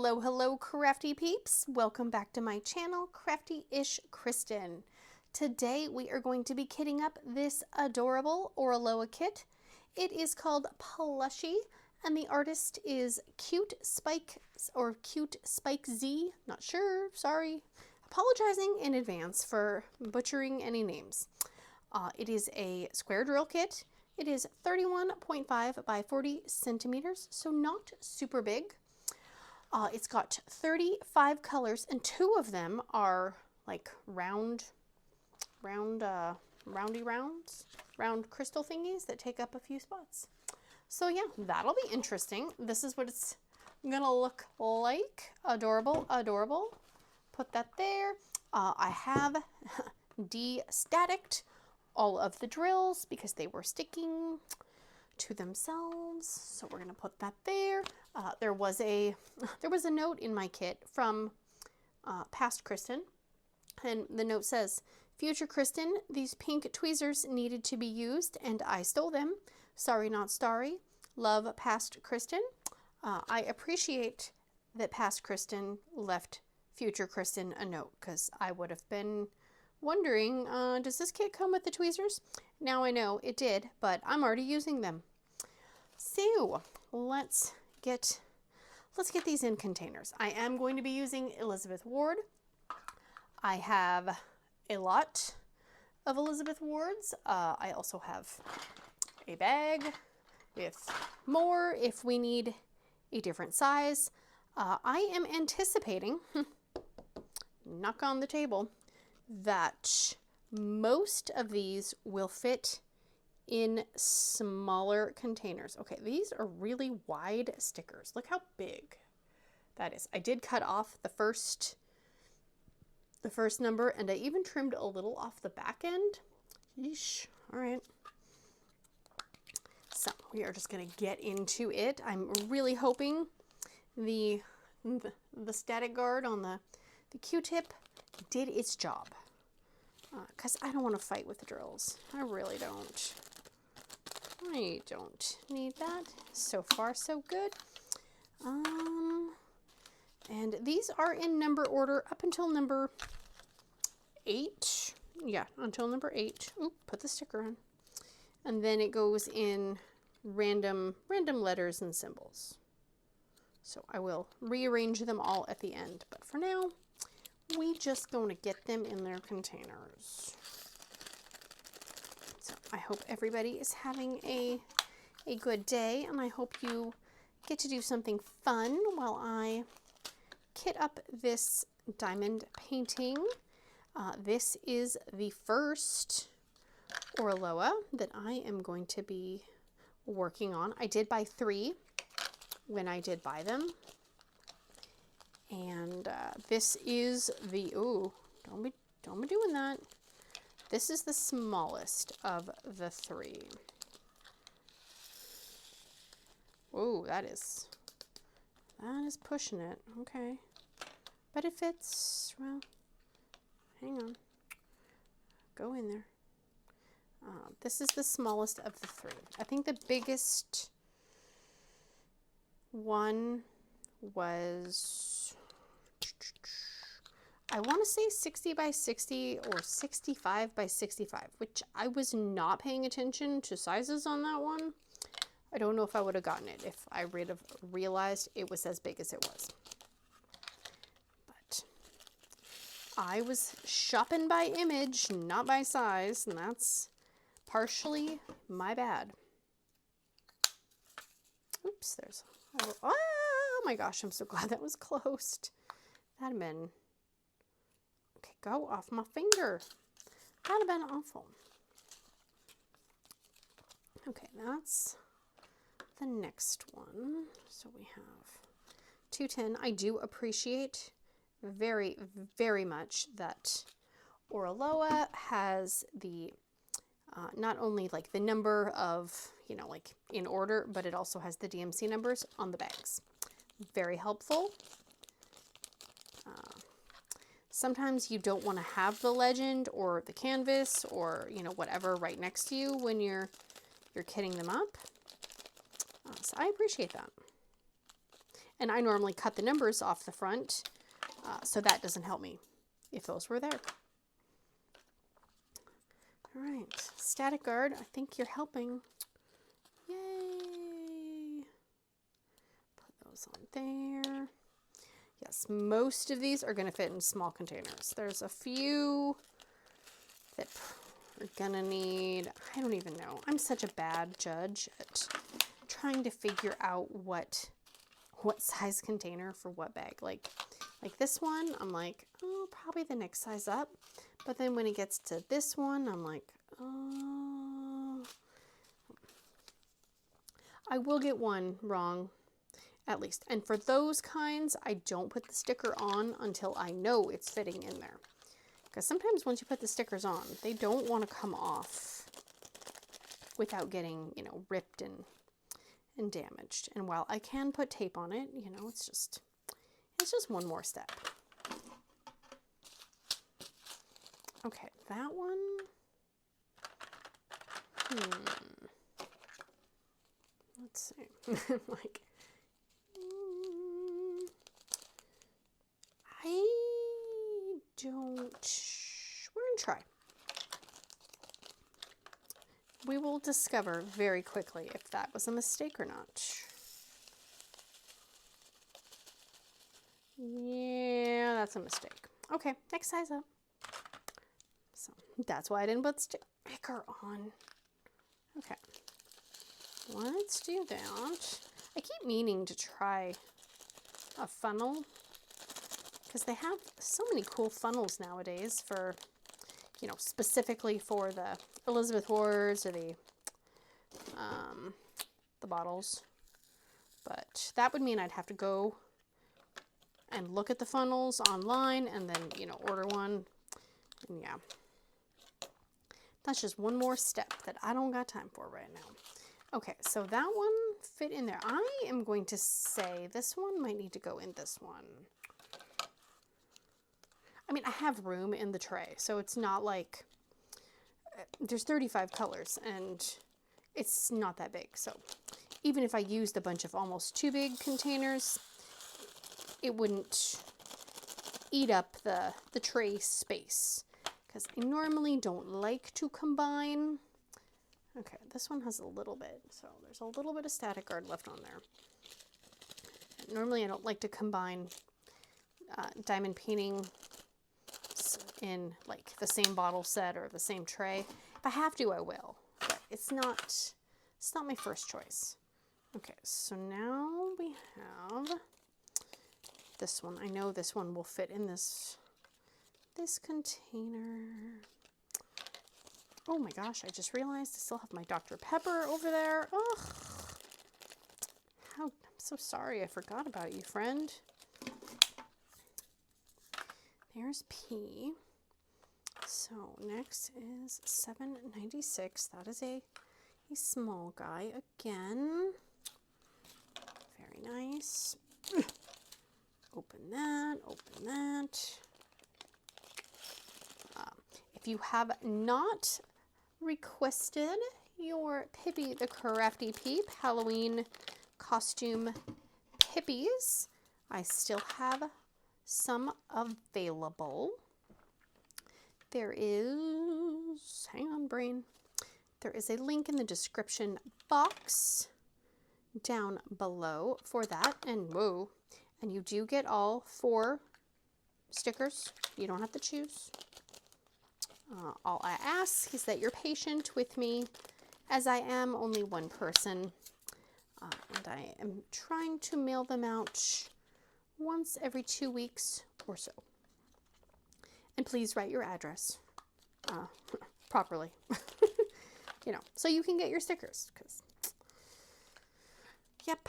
Hello, hello, crafty peeps. Welcome back to my channel, Crafty-ish-kristyn. Today we are going to be kitting up this adorable Oraloa kit. It is called Plushie, and the artist is Cute Spike or Cute Spike Z. Not sure, sorry. Apologizing in advance for butchering any names. It is a square drill kit. It is 31.5 by 40 centimeters, so not super big. It's got 35 colors, and 2 of them are like round crystal thingies that take up a few spots. So yeah, that'll be interesting. This is what it's gonna look like. Adorable, adorable. Put that there. I have de-staticked all of the drills because they were sticking to themselves, so we're gonna put that there. There was a note in my kit from past Kristyn, and the note says, "Future Kristyn, these pink tweezers needed to be used and I stole them. Sorry not sorry. Love, past Kristyn." I appreciate that past Kristyn left future Kristyn a note, because I would have been wondering, does this kit come with the tweezers? Now I know it did, but I'm already using them. So let's get these in containers. I am going to be using Elizabeth Ward. I have a lot of Elizabeth Wards. I also have a bag with more if we need a different size. I am anticipating, knock on the table, that most of these will fit in smaller containers. Okay, these are really wide stickers. Look how big that is. I did cut off the first number, and I even trimmed a little off the back end. Yeesh. All right. So we are just gonna get into it. I'm really hoping the static guard on the Q-tip did its job, because I don't want to fight with the drills. I really don't. I don't need that. So far, so good. And these are in number order up until number 8. Yeah, until number 8. Oop, put the sticker on. And then it goes in random letters and symbols. So I will rearrange them all at the end. But for now, we just going to get them in their containers. So I hope everybody is having a good day, and I hope you get to do something fun while I kit up this diamond painting. This is the first Oraloa that I am going to be working on. I did buy 3 when I did buy them. And this is the, ooh, don't be doing that. This is the smallest of the 3. Ooh, that is pushing it. Okay. But it fits. Well, hang on. Go in there. This is the smallest of the 3. I think the biggest one was, I want to say 60 by 60 or 65 by 65, which I was not paying attention to sizes on that one. I don't know if I would have gotten it if I would have realized it was as big as it was. But I was shopping by image, not by size, and that's partially my bad. Oops, there's, oh my gosh, I'm so glad that was closed. That'd have been, okay, go off my finger. That'd have been awful. Okay, that's the next one. So we have 210. I do appreciate very, very much that Oraloa has the, not only like the number of, you know, like in order, but it also has the DMC numbers on the bags. Very helpful. Sometimes you don't want to have the legend or the canvas or, you know, whatever right next to you when you're kitting them up. So I appreciate that. And I normally cut the numbers off the front, so that doesn't help me if those were there. All right, static guard, I think you're helping. Yay! Put those on there. Yes, most of these are going to fit in small containers. There's a few that are going to need, I don't even know. I'm such a bad judge at trying to figure out what size container for what bag. Like this one, I'm like, oh, probably the next size up. But then when it gets to this one, I'm like, oh. I will get one wrong, at least. And for those kinds, I don't put the sticker on until I know it's fitting in there. Because sometimes once you put the stickers on, they don't want to come off without getting, you know, ripped and damaged. And while I can put tape on it, you know, it's just one more step. Okay, that one. Let's see. Like, I don't. We're gonna try. We will discover very quickly if that was a mistake or not. Yeah, that's a mistake. Okay, next size up. So that's why I didn't put sticker on. Okay, let's do that. I keep meaning to try a funnel because they have so many cool funnels nowadays for, you know, specifically for the Elizabeth Wards or the bottles. But that would mean I'd have to go and look at the funnels online and then, you know, order one. And yeah, that's just one more step that I don't got time for right now. Okay, so that one fit in there. I am going to say this one might need to go in this one. I mean, I have room in the tray, so it's not like there's 35 colors and it's not that big. So even if I used a bunch of almost too big containers, it wouldn't eat up the tray space because I normally don't like to combine. Okay, this one has a little bit, so there's a little bit of static guard left on there. Normally I don't like to combine diamond painting in like the same bottle set or the same tray. If I have to, I will, but it's not my first choice. Okay, so now we have this one. I know this one will fit in this container. Oh my gosh, I just realized I still have my Dr. Pepper over there. Ugh. I'm so sorry I forgot about you, friend. There's P. So next is $7.96. That is a small guy again. Very nice. Open that, open that. If you have not requested your Pippy the Crafty Peep Halloween costume Pippies, I still have some available. There is, hang on brain, there is a link in the description box down below for that, and whoa, and you do get all 4 stickers. You don't have to choose. All I ask is that you're patient with me, as I am only one person, and I am trying to mail them out once every 2 weeks or so. And please write your address properly, you know, so you can get your stickers, because, yep,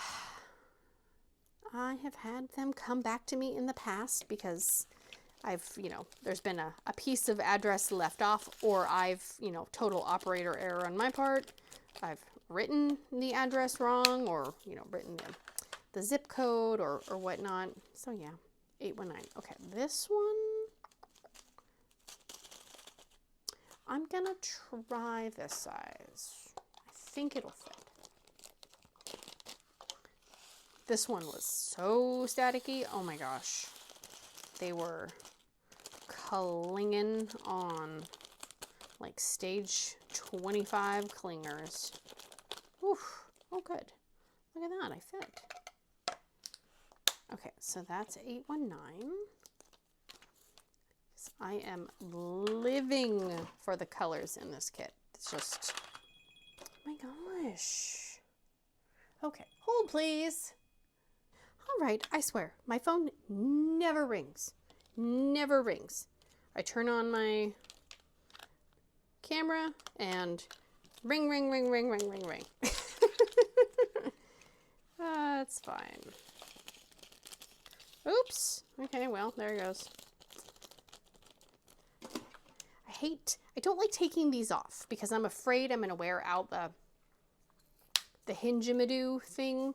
I have had them come back to me in the past because I've, you know, there's been a piece of address left off, or I've, you know, total operator error on my part. I've written the address wrong, or, you know, written the zip code or whatnot. So yeah, 819. Okay, this one, I'm gonna try this size. I think it'll fit. This one was so staticky. Oh my gosh. They were clinging on like stage 25 clingers. Oof. Oh, good. Look at that. I fit. Okay, so that's 819. I am living for the colors in this kit. It's just, oh my gosh. Okay, hold please. All right, I swear, my phone never rings. Never rings. I turn on my camera and ring, ring, ring, ring, ring, ring, ring. That's fine. Oops. Okay, well, there it goes. I don't like taking these off because I'm afraid I'm going to wear out the hinge-imadoo thing.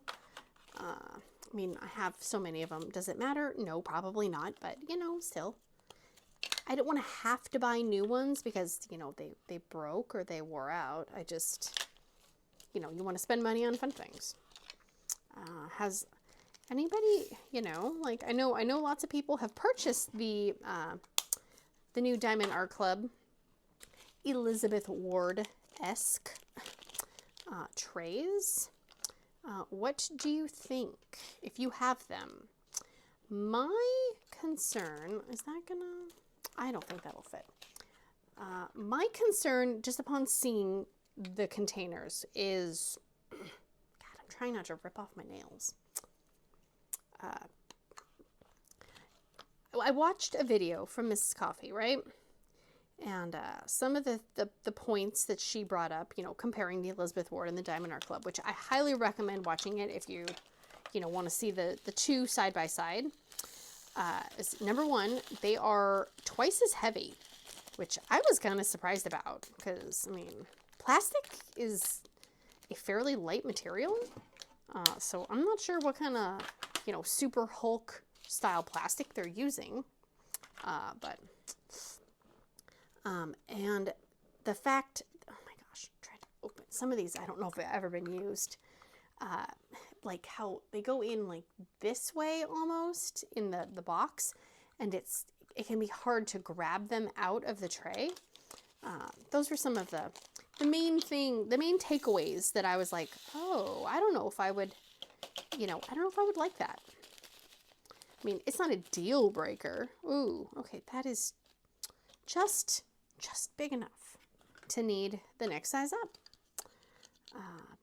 I mean, I have so many of them. Does it matter? No, probably not. But, you know, still. I don't want to have to buy new ones because, you know, they broke or they wore out. I just, you know, you want to spend money on fun things. Has anybody, you know, like, I know lots of people have purchased the new Diamond Art Club Elizabeth Ward-esque trays. What do you think if you have them? My concern, is that gonna, I don't think that'll fit. My concern, just upon seeing the containers, is, God, I'm trying not to rip off my nails. I watched a video from Mrs. Coffee, right? And some of the points that she brought up, you know, comparing the Elizabeth Ward and the Diamond Art Club, which I highly recommend watching it if you know, want to see the two side by side. Is number one, they are twice as heavy, which I was kind of surprised about because, I mean, plastic is a fairly light material. So I'm not sure what kind of, you know, Super Hulk style plastic they're using. And the fact, oh my gosh, try to open some of these. I don't know if they've ever been used. Like how they go in like this way almost in the box, and it can be hard to grab them out of the tray. Those were some of the main takeaways that I was like, oh, I don't know if I would, you know, I don't know if I would like that. I mean, it's not a deal breaker. Ooh, okay, that is just big enough to need the next size up.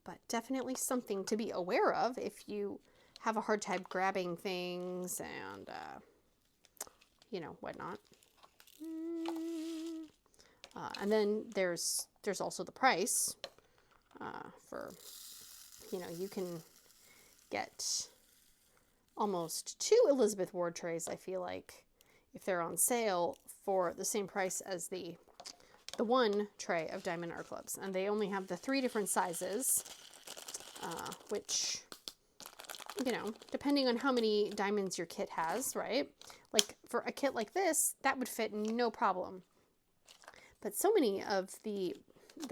But definitely something to be aware of if you have a hard time grabbing things and, you know, whatnot. And then there's also the price for, you know, you can get almost 2 Elizabeth Ward trays, I feel like, if they're on sale for the same price as the one tray of Diamond Art Clubs. And they only have the 3 different sizes, which, you know, depending on how many diamonds your kit has, right? Like for a kit like this, that would fit no problem. But so many of the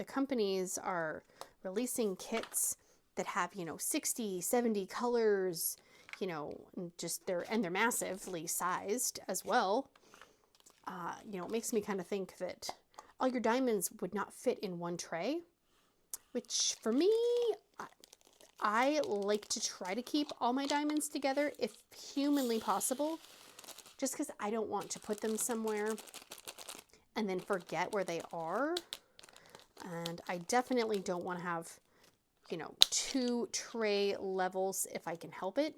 companies are releasing kits that have, you know, 60, 70 colors, you know, and they're massively sized as well. You know, it makes me kind of think that all your diamonds would not fit in one tray, which for me, I like to try to keep all my diamonds together if humanly possible, just because I don't want to put them somewhere and then forget where they are. And I definitely don't want to have, you know, 2 tray levels if I can help it.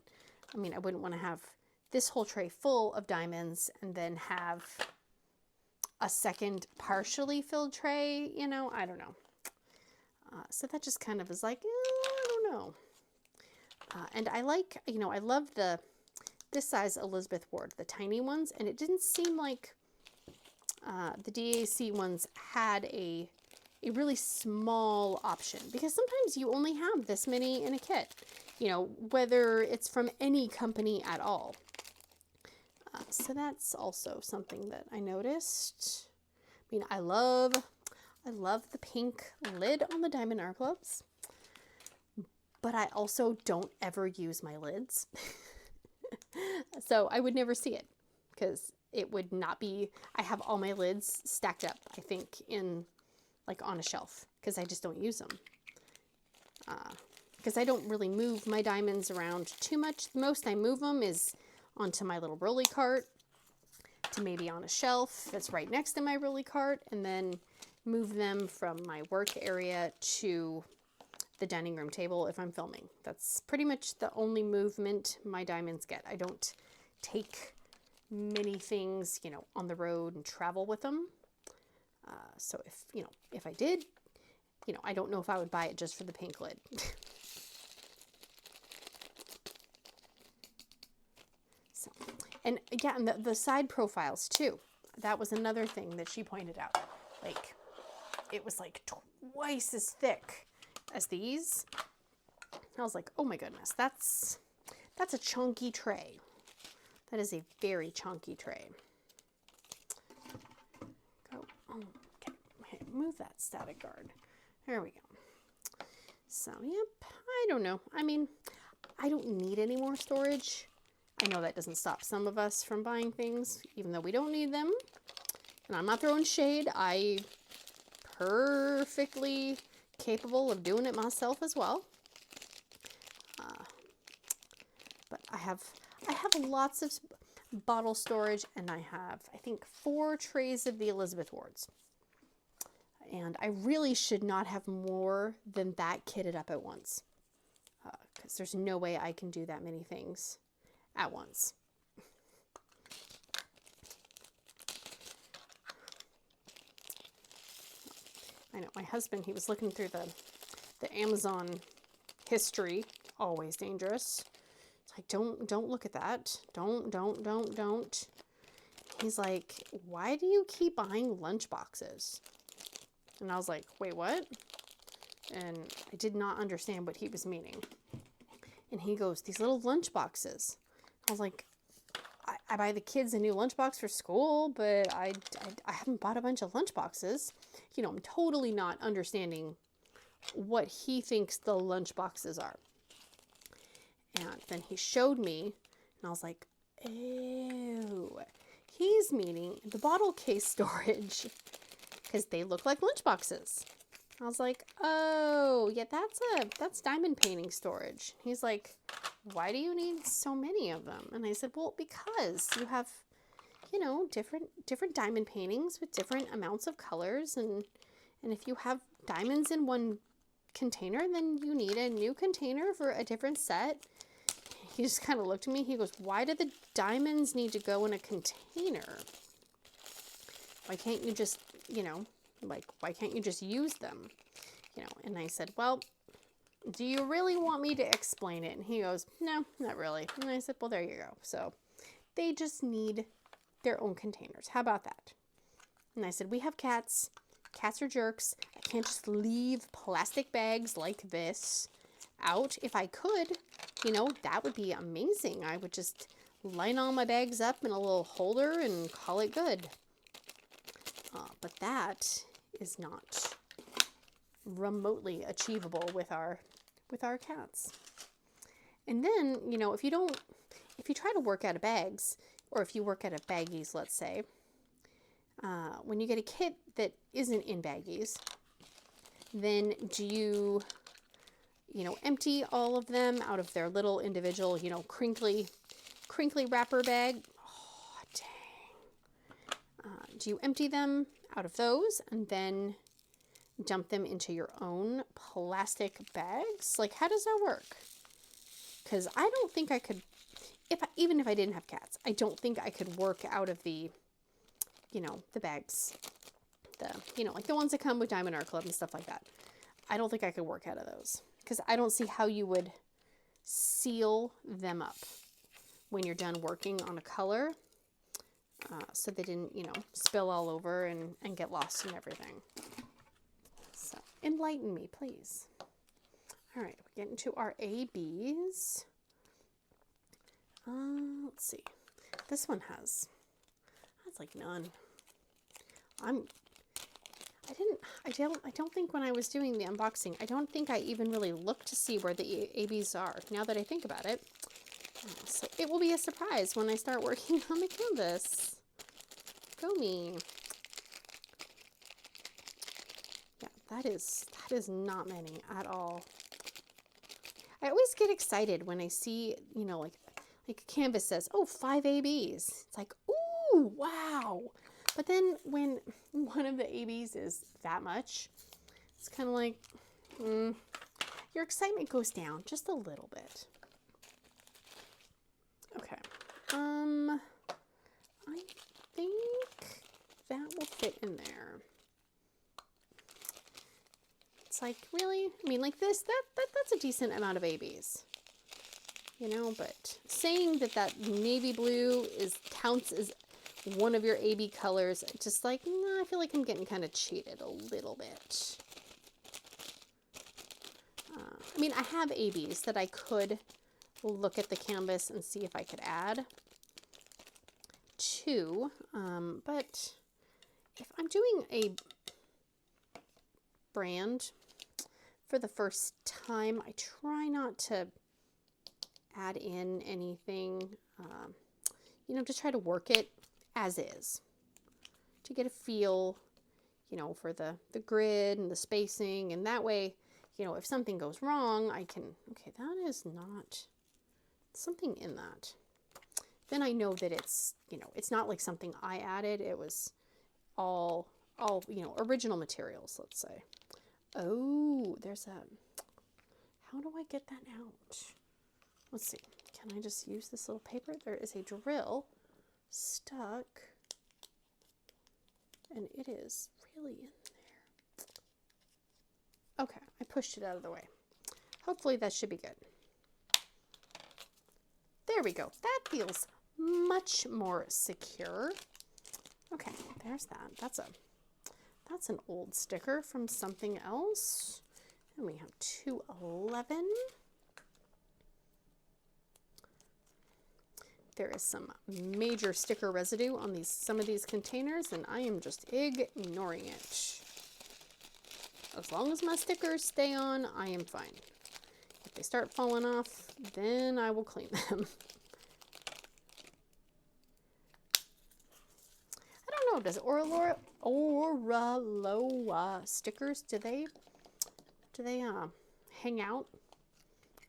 I mean, I wouldn't want to have this whole tray full of diamonds and then have a second partially filled tray, you know, I don't know. So that just kind of is like, I don't know. And I like, you know, I love this size Elizabeth Ward, the tiny ones, and it didn't seem like the DAC ones had a really small option, because sometimes you only have this many in a kit, you know, whether it's from any company at all. So that's also something that I noticed. I mean, I love the pink lid on the Diamond Art Clubs, but I also don't ever use my lids. So I would never see it because it would not be, I have all my lids stacked up, I think, in like on a shelf because I just don't use them. Because I don't really move my diamonds around too much. The most I move them is onto my little rolly cart, to maybe on a shelf that's right next to my rolly cart, and then move them from my work area to the dining room table if I'm filming. That's pretty much the only movement my diamonds get. I don't take many things, you know, on the road and travel with them. So if, you know, if I did, you know, I don't know if I would buy it just for the pink lid. So, and yeah, and the side profiles too. That was another thing that she pointed out. Like, it was like twice as thick as these. I was like, oh my goodness, that's a chunky tray. That is a very chunky tray. Go. Oh, okay, move that static guard. There we go. So, yep, I don't know. I mean, I don't need any more storage. I know that doesn't stop some of us from buying things, even though we don't need them. And I'm not throwing shade. I perfectly capable of doing it myself as well. But I have lots of bottle storage, and I have, I think, 4 trays of the Elizabeth Wards. And I really should not have more than that kitted up at once, because there's no way I can do that many things at once. I know my husband, he was looking through the Amazon history, always dangerous. It's like, don't look at that. Don't. He's like, why do you keep buying lunch boxes? And I was like, wait, what? And I did not understand what he was meaning. And he goes, these little lunch boxes. I was like, I buy the kids a new lunchbox for school, but I haven't bought a bunch of lunch boxes. You know, I'm totally not understanding what he thinks the lunch boxes are. And then he showed me, and I was like, ew. He's meaning the bottle case storage, because they look like lunch boxes. I was like, oh, yeah, that's diamond painting storage. He's like, why do you need so many of them? And I said, well, because you have, you know, different diamond paintings with different amounts of colors, and if you have diamonds in one container, then you need a new container for a different set. He just kind of looked at me. He goes, why do the diamonds need to go in a container? Why can't you just, you know, like, why can't you just use them? You know, and I said, well, do you really want me to explain it? And he goes, no, not really. And I said, well, there you go. So they just need their own containers. How about that? And I said, we have cats. Cats are jerks. I can't just leave plastic bags like this out. If I could, you know, that would be amazing. I would just line all my bags up in a little holder and call it good. But that is not remotely achievable with our cats. And then, you know, if you try to work out of bags, or if you work out of baggies, let's say, when you get a kit that isn't in baggies, then do you know, empty all of them out of their little individual, you know, crinkly wrapper bag? Oh, dang. Do you empty them out of those and then dump them into your own plastic bags? Like, how does that work? Because I don't think I could, even if I didn't have cats, I don't think I could work out of the, you know, the bags, you know, like the ones that come with Diamond Art Club and stuff like that. I don't think I could work out of those, because I don't see how you would seal them up when you're done working on a color, so they didn't, you know, spill all over and get lost and everything. So enlighten me, please. All right, we're getting to our ABs. Let's see. This one has like none. I don't think when I was doing the unboxing, I don't think I even really looked to see where the ABs are, now that I think about it. So it will be a surprise when I start working on the canvas. Go me. Yeah, that is not many at all. I always get excited when I see, you know, like a canvas says, oh, 5 ABs. It's like, ooh, wow. But then when one of the ABs is that much, it's kind of like, your excitement goes down just a little bit. Okay. I think that will fit in there. It's like, really? I mean, like this, that's a decent amount of ABs. You know, but saying that navy blue counts as one of your AB colors, just like, nah, I feel like I'm getting kind of cheated a little bit. I mean, I have ABs that I could look at the canvas and see if I could add to, but if I'm doing a brand for the first time, I try not to add in anything, you know, just try to work it as is to get a feel, you know, for the grid and the spacing, and that way, you know, if something goes wrong, I can, okay, that is not something in that. Then I know that it's, you know, it's not like something I added. It was all, you know, original materials, let's say. Oh, there's a, how do I get that out? Let's see. Can I just use this little paper? There is a drill stuck, and it is really in there. Okay, I pushed it out of the way. Hopefully that should be good. There we go. That feels much more secure. Okay, there's that. That's an old sticker from something else. And we have 211. There is some major sticker residue on some of these containers, and I am just ignoring it. As long as my stickers stay on, I am fine. If they start falling off, then I will clean them. I don't know, does Oraloa stickers, do they hang out?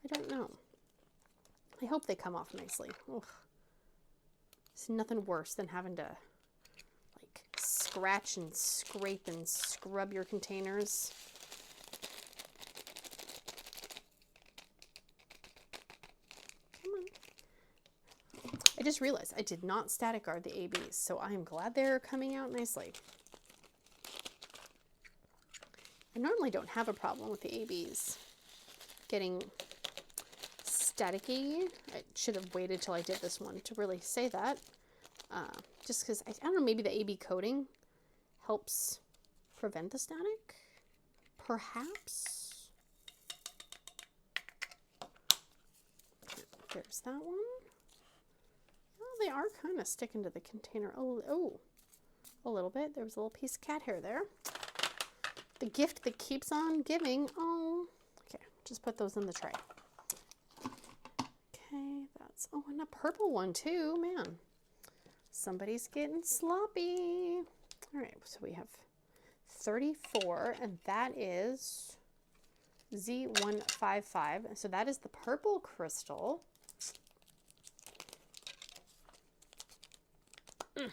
I don't know. I hope they come off nicely. Ugh. It's nothing worse than having to like scratch and scrape and scrub your containers. Come on. I just realized I did not static guard the ABs, so I am glad they're coming out nicely. I normally don't have a problem with the ABs getting staticky. I should have waited till I did this one to really say that. Just because, I don't know, maybe the AB coating helps prevent the static? Perhaps? There's that one. Well, they are kind of sticking to the container. Oh, a little bit. There was a little piece of cat hair there. The gift that keeps on giving. Oh, okay. Just put those in the tray. Okay, that's, oh, and a purple one too, man. Somebody's getting sloppy. All right, so we have 34, and that is Z155. So that is the purple crystal. I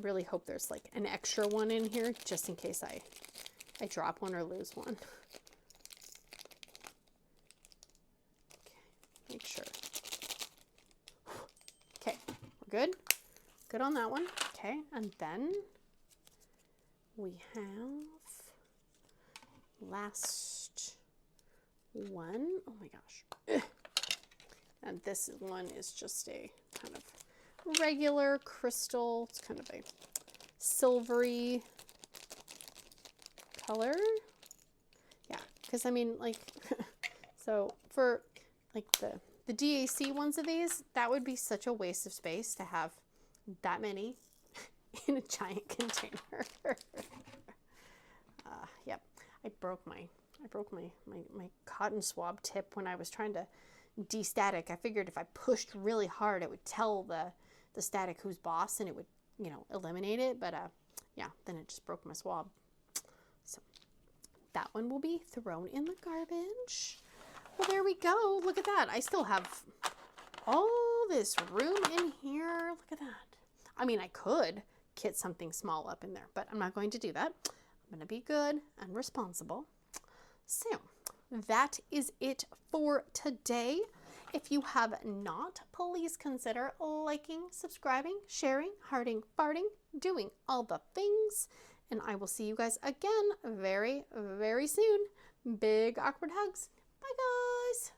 really hope there's like an extra one in here, just in case I drop one or lose one. Make sure. Okay, we're good. Good on that one. Okay, and then we have last one. Oh my gosh. And this one is just a kind of regular crystal. It's kind of a silvery color. Yeah, because I mean, like, so for like the DAC ones of these, that would be such a waste of space to have that many in a giant container. Yep, I broke my cotton swab tip when I was trying to de-static. I figured if I pushed really hard, it would tell the static who's boss, and it would, you know, eliminate it. But yeah, then it just broke my swab. So that one will be thrown in the garbage. Well, there we go. Look at that. I still have all this room in here. Look at that. I mean, I could kit something small up in there, but I'm not going to do that. I'm going to be good and responsible. So that is it for today. If you have not, please consider liking, subscribing, sharing, hearting, farting, doing all the things. And I will see you guys again very, very soon. Big awkward hugs. Bye, guys.